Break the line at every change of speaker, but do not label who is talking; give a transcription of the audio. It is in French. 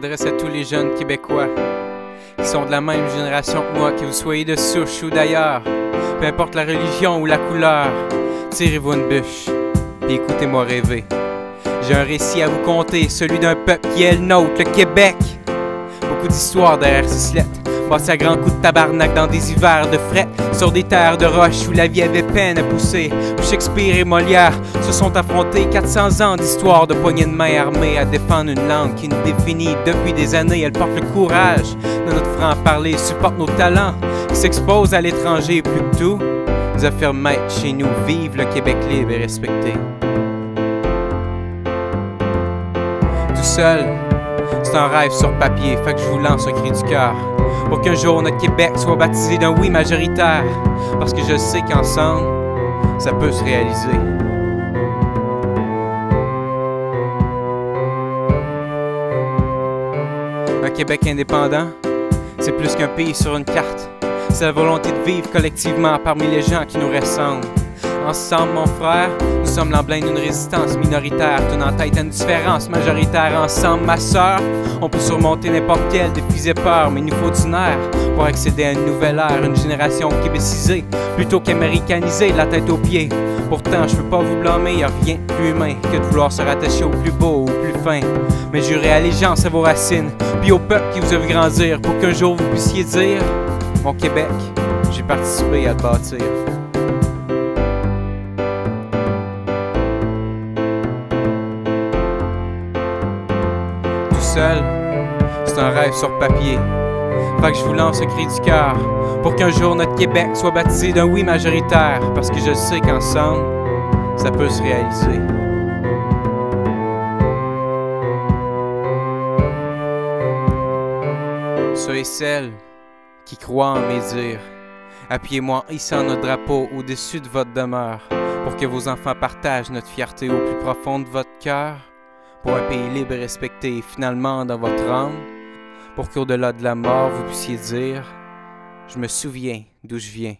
m'adresse à tous les jeunes Québécois qui sont de la même génération que moi, que vous soyez de souche ou d'ailleurs, peu importe la religion ou la couleur, tirez-vous une bûche et écoutez-moi rêver. J'ai un récit à vous conter, celui d'un peuple qui est le nôtre, le Québec. Beaucoup d'histoires derrière ces lettres, bâties à grands coups de tabarnak dans des hivers de fret, sur des terres de roche où la vie avait peine à pousser, où Shakespeare et Molière se sont affrontés. 400 ans d'histoire de poignées de main armées à défendre une langue qui nous définit depuis des années. Elle porte le courage de notre franc-parler, supporte nos talents, qui s'exposent à l'étranger. Plus que tout, nous affirme être chez nous. Vive le Québec libre et respecté. Tout seul, c'est un rêve sur papier, fait que je vous lance un cri du cœur pour qu'un jour notre Québec soit baptisé d'un oui majoritaire, parce que je sais qu'ensemble, ça peut se réaliser. Un Québec indépendant, c'est plus qu'un pays sur une carte. C'est la volonté de vivre collectivement parmi les gens qui nous ressemblent. Ensemble, mon frère, nous sommes l'emblème d'une résistance minoritaire, tenant en tête à une différence majoritaire. Ensemble, ma sœur, on peut surmonter n'importe quel défi et peur, mais il nous faut du nerf pour accéder à une nouvelle ère, une génération québécisée plutôt qu'américanisée de la tête aux pieds. Pourtant, je peux pas vous blâmer, y a rien de plus humain que de vouloir se rattacher au plus beau, au plus fin. Mais jurez allégeance à vos racines, puis au peuple qui vous a vu grandir, pour qu'un jour vous puissiez dire: mon Québec, j'ai participé à le bâtir. Seul, c'est un rêve sur papier. Fait que je vous lance un cri du cœur pour qu'un jour notre Québec soit baptisé d'un oui majoritaire, parce que je sais qu'ensemble, ça peut se réaliser. Ceux et celles qui croient en mes dires, appuyez-moi en hissant notre drapeau au-dessus de votre demeure, pour que vos enfants partagent notre fierté au plus profond de votre cœur. Pour un pays libre et respecté, et finalement dans votre âme, pour qu'au-delà de la mort, vous puissiez dire: je me souviens d'où je viens.